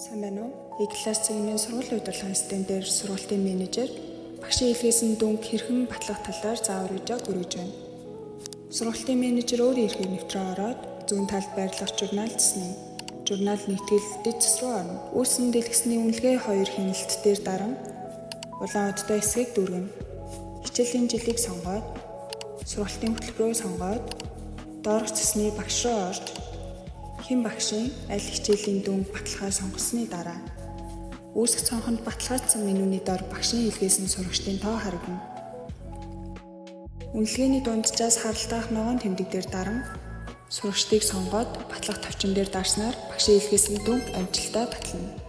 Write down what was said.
Сайн байна уу? Класс цагийн сургуулийн удирдлагын систем дээр сургуулийн менежер багшийн илгээсэн дүнг хэрхэн батлах талаар заавар өгж байна. Сургуулийн менежер өөрийн эрхийг нэвтрэн ороод зүүн талд байрлах журнал засна. Журнал нэгтгэл дэд рүү орно. Үүссэн дэлгэсний үнэлгээ 2 хяналт дээр даран улаан одтой хэсгийг дүүргэнэ. Хичээлийн жилийг сонгоод сургуулийн хөтөлбөрөө сонгоод доорх засны багш руу орж хэн багшийн аль хичээлийн дүнг баталгаа сонгосны дараа үүсэх цонхонд баталгаажсан менюний дор багшийн илгээсэн сурагчдын тоо харагдана. Үнэлгээний дунджаас харалтаах ногоон тэмдэг дээр даран сурагчдыг сонгоод батлах тавчин дээр дарснаар багшийн илгээсэн дүнг амжилттай батлана.